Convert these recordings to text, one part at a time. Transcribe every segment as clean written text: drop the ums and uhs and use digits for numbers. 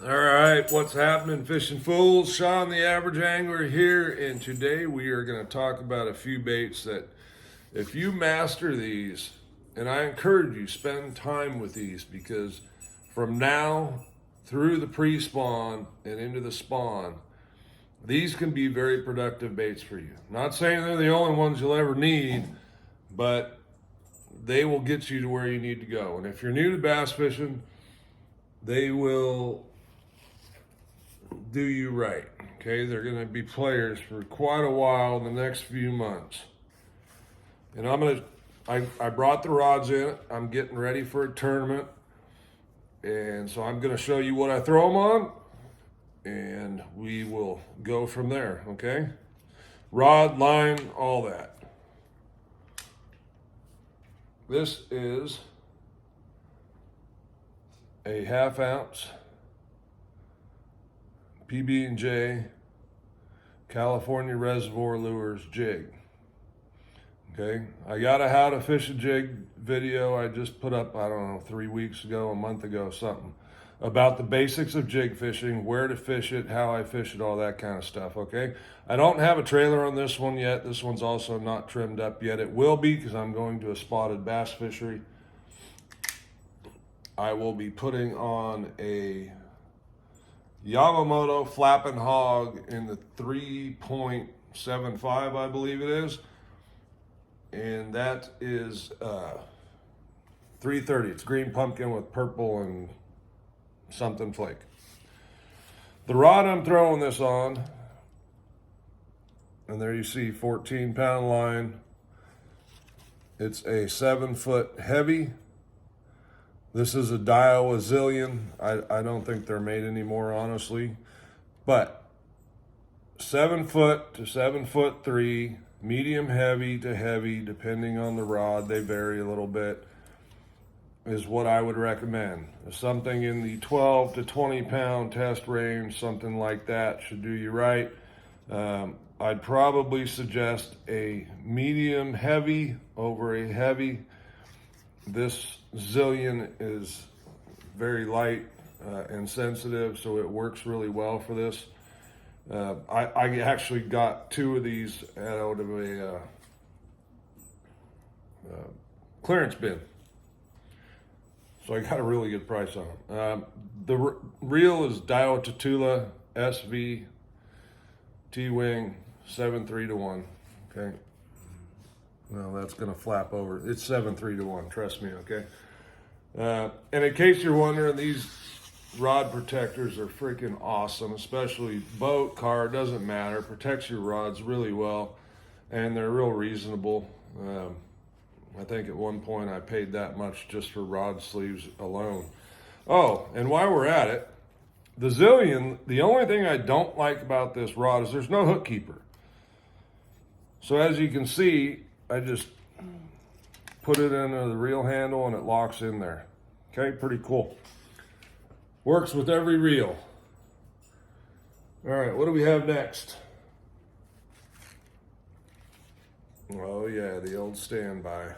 All right, what's happening, fishing fools? Sean, the average angler here, and today we are going to talk about a few baits that, if you master these, and I encourage you spend time with these because from now through the pre-spawn and into the spawn, these can be very productive baits for you. Not saying they're the only ones you'll ever need, but they will get you to where you need to go. And if you're new to bass fishing, they will do you right. Okay, they're going to be players for quite a while in the next few months. And I brought the rods in. I'm getting ready for a tournament. And so I'm going to show you what I throw them on. And we will go from there. Okay, rod, line, all that. This is a 1/2 ounce PB&J California Reservoir Lures jig. Okay, I got a how to fish a jig video I just put up, I don't know, 3 weeks ago, a month ago, something, about the basics of jig fishing, where to fish it, how I fish it, all that kind of stuff. Okay, I don't have a trailer on this one yet. This one's also not trimmed up yet. It will be because I'm going to a spotted bass fishery. I will be putting on a Yamamoto Flappin' Hog in the 3.75, I believe it is. And that is 330. It's green pumpkin with purple and something flake. The rod I'm throwing this on, and there you see 14-pound line. It's a 7-foot heavy. This is a Daiwa Zillion. I don't think they're made anymore, honestly. But 7 foot to 7'3", medium heavy to heavy, depending on the rod, they vary a little bit, is what I would recommend. Something in the 12 to 20 pound test range, something like that should do you right. I'd probably suggest a medium heavy over a heavy. This Zillion is very light and sensitive, so it works really well for this. I actually got 2 of these out of a clearance bin, so I got a really good price on them. The reel is Daiwa Tatula SV T-Wing 7-3-1. Okay. Well, that's going to flap over. It's 7-3-1, trust me, okay? And in case you're wondering, these rod protectors are freaking awesome, especially boat, car, doesn't matter. Protects your rods really well, and they're real reasonable. I think at one point I paid that much just for rod sleeves alone. Oh, and while we're at it, the Zillion, the only thing I don't like about this rod is there's no hook keeper. So as you can see, I just put it into the reel handle and it locks in there. Okay, pretty cool. Works with every reel. All right, what do we have next? Oh yeah, the old standby.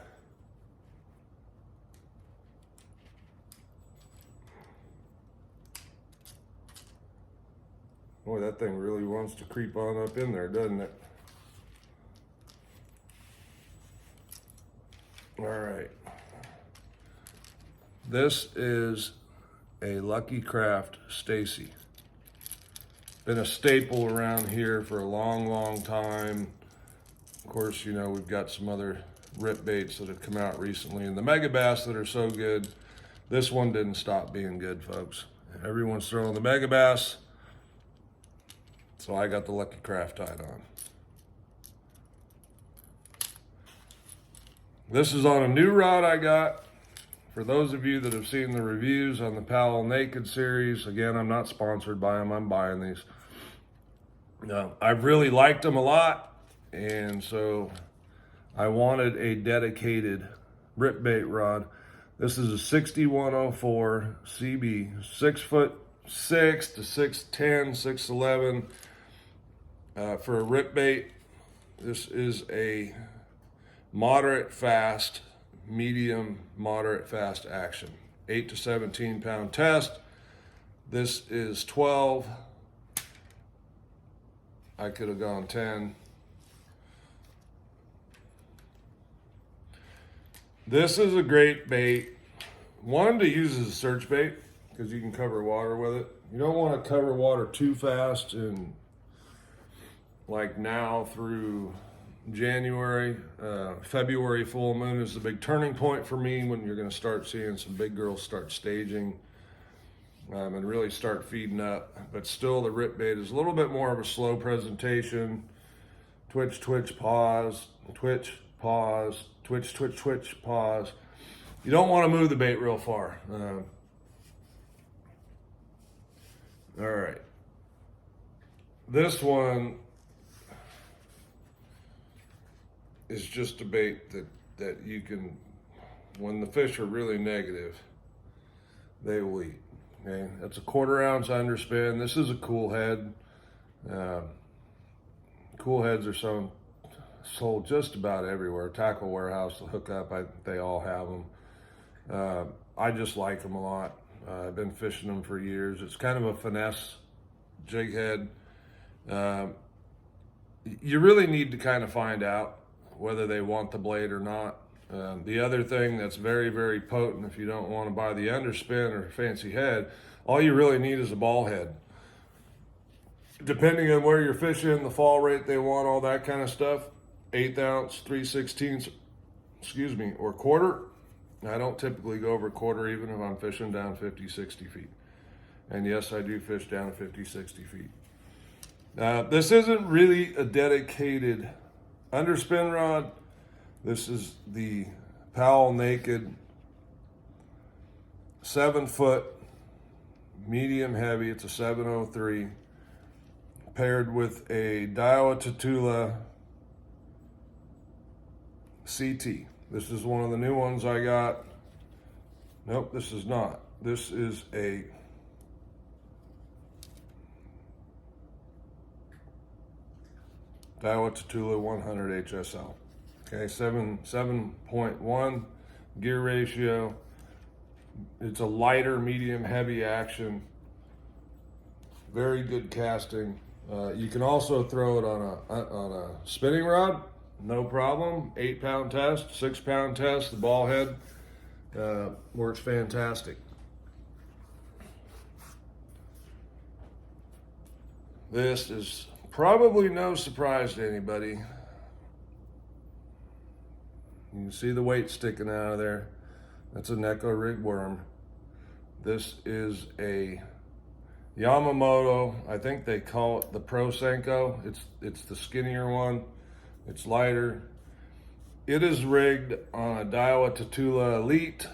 Boy, that thing really wants to creep on up in there, doesn't it? All right. This is a Lucky Craft Stacy. Been a staple around here for a long, long time. Of course, you know, we've got some other rip baits that have come out recently, and the Megabass that are so good. This one didn't stop being good, folks. Everyone's throwing the Megabass, so I got the Lucky Craft tied on. This is on a new rod I got. For those of you that have seen the reviews on the Powell Naked series, again, I'm not sponsored by them, I'm buying these. I've really liked them a lot, and so I wanted a dedicated rip bait rod. This is a 6104 CB, 6'6" to 6'10", 6'11". For a rip bait, this is a moderate fast, medium, moderate fast action. 8 to 17 pound test. This is 12. I could have gone 10. This is a great bait. One to use as a search bait because you can cover water with it. You don't want to cover water too fast, and like now through January, February full moon is the big turning point for me when you're going to start seeing some big girls start staging and really start feeding up. But still, the rip bait is a little bit more of a slow presentation. Twitch, twitch, pause, twitch, pause, twitch, twitch, twitch, pause. You don't want to move the bait real far. All right. This one is just a bait that you can, when the fish are really negative, they will eat. Okay, that's a 1/4 ounce underspin. This is a cool head. Cool heads are sold just about everywhere. Tackle Warehouse, the hookup, they all have them. I just like them a lot. I've been fishing them for years. It's kind of a finesse jig head. You really need to kind of find out whether they want the blade or not. The other thing that's very, very potent, if you don't want to buy the underspin or fancy head, all you really need is a ball head. Depending on where you're fishing, the fall rate they want, all that kind of stuff, 1/8 ounce, 3/16, or 1/4. I don't typically go over 1/4 even if I'm fishing down 50, 60 feet. And yes, I do fish down 50, 60 feet. This isn't really a dedicated underspin rod. This is the Powell Naked 7-foot medium heavy. It's a 703 paired with a Daiwa Tatula CT. This is one of the new ones I got. Nope, this is not. This is a Daiwa Tatula 100 HSL. Okay, 7.1 gear ratio. It's a lighter, medium, heavy action. Very good casting. You can also throw it on a spinning rod, no problem. 8-pound test, 6-pound test. The ball head works fantastic. This is probably no surprise to anybody. You can see the weight sticking out of there. That's a Neko rig worm. This is a Yamamoto. I think they call it the Pro Senko. It's the skinnier one. It's lighter. It is rigged on a Daiwa Tatula Elite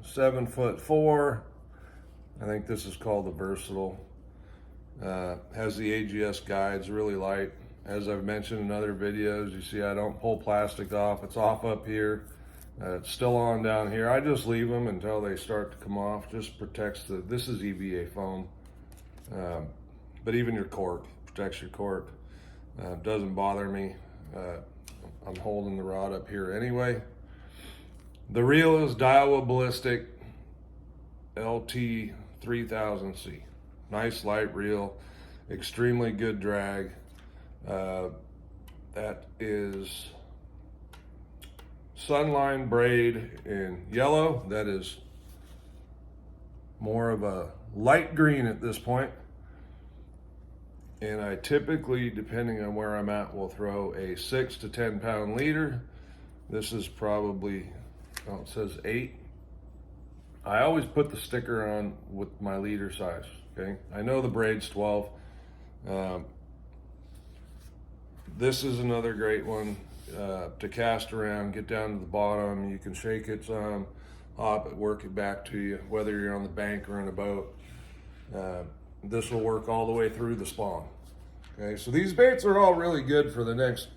7'4". I think this is called the Versatile. Has the AGS guides, really light. As I've mentioned in other videos, you see I don't pull plastic off. It's off up here. It's still on down here. I just leave them until they start to come off. Just protects this is EVA foam. But even your cork, protects your cork. Doesn't bother me. I'm holding the rod up here anyway. The reel is Daiwa Ballistic LT 3000C. Nice light reel, extremely good drag. That is Sunline braid in yellow. That is more of a light green at this point. And I typically, depending on where I'm at, will throw a 6 to 10 pound leader. This is probably, oh, it says 8. I always put the sticker on with my leader size, okay? I know the braid's 12. This is another great one to cast around, get down to the bottom. You can shake it some, hop it, work it back to you, whether you're on the bank or in a boat. This will work all the way through the spawn. Okay, so these baits are all really good for the next,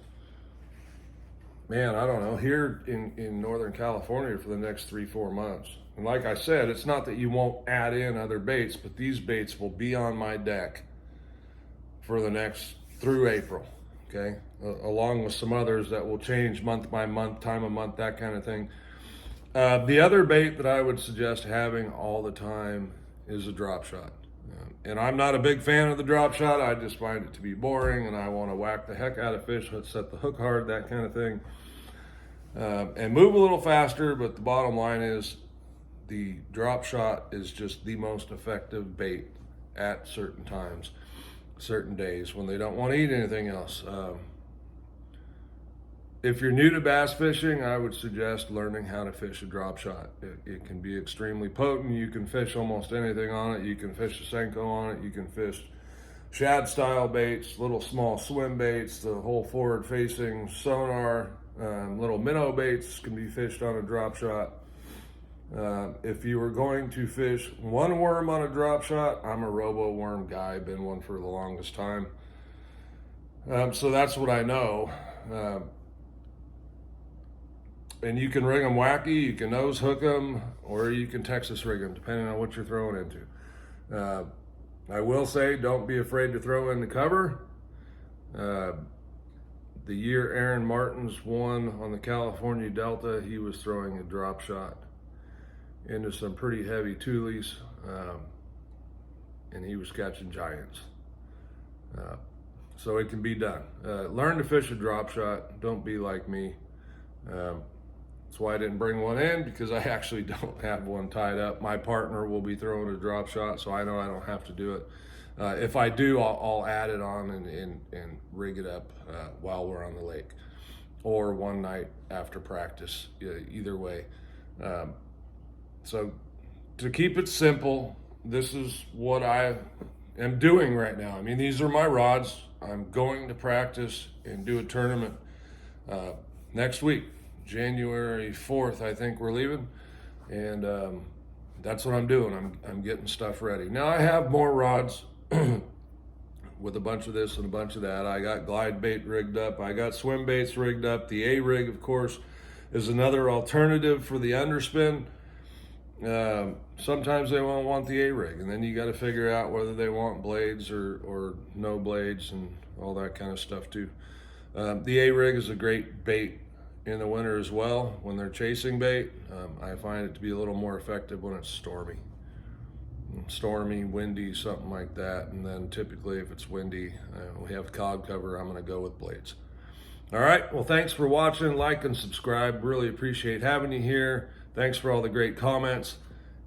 man, I don't know, here in Northern California for the next 3-4 months. And like I said, it's not that you won't add in other baits, but these baits will be on my deck for the next, through April, okay? Along with some others that will change month by month, time of month, that kind of thing. The other bait that I would suggest having all the time is a drop shot. And I'm not a big fan of the drop shot. I just find it to be boring, and I want to whack the heck out of fish, set the hook hard, that kind of thing, and move a little faster. But the bottom line is the drop shot is just the most effective bait at certain times, certain days when they don't want to eat anything else. If you're new to bass fishing, I would suggest learning how to fish a drop shot. It can be extremely potent. You can fish almost anything on it. You can fish a Senko on it. You can fish shad style baits, little small swim baits, the whole forward facing sonar, little minnow baits can be fished on a drop shot. If you were going to fish one worm on a drop shot, I'm a robo worm guy, been one for the longest time. So that's what I know. And you can rig them wacky, you can nose hook them, or you can Texas rig them, depending on what you're throwing into. I will say, don't be afraid to throw in the cover. The year Aaron Martins won on the California Delta, he was throwing a drop shot into some pretty heavy tules, and he was catching giants. So it can be done. Learn to fish a drop shot. Don't be like me. That's why I didn't bring one in, because I actually don't have one tied up. My partner will be throwing a drop shot, so I know I don't have to do it. If I do, I'll add it on and rig it up while we're on the lake, or one night after practice, either way. So to keep it simple, this is what I am doing right now. I mean, these are my rods. I'm going to practice and do a tournament next week. January 4th, I think we're leaving, and that's what I'm doing. I'm getting stuff ready. Now I have more rods with a bunch of this and a bunch of that. I got glide bait rigged up. I got swim baits rigged up. The A-rig, of course, is another alternative for the underspin. Sometimes they won't want the A-rig, and then you got to figure out whether they want blades or no blades and all that kind of stuff too. The A-rig is a great bait in the winter as well when they're chasing bait. I find it to be a little more effective when it's stormy, windy, something like that. And then typically if it's windy, we have cloud cover, I'm going to go with blades. All right, well, thanks for watching. Like and subscribe. Really appreciate having you here. Thanks for all the great comments,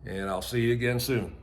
and I'll see you again soon.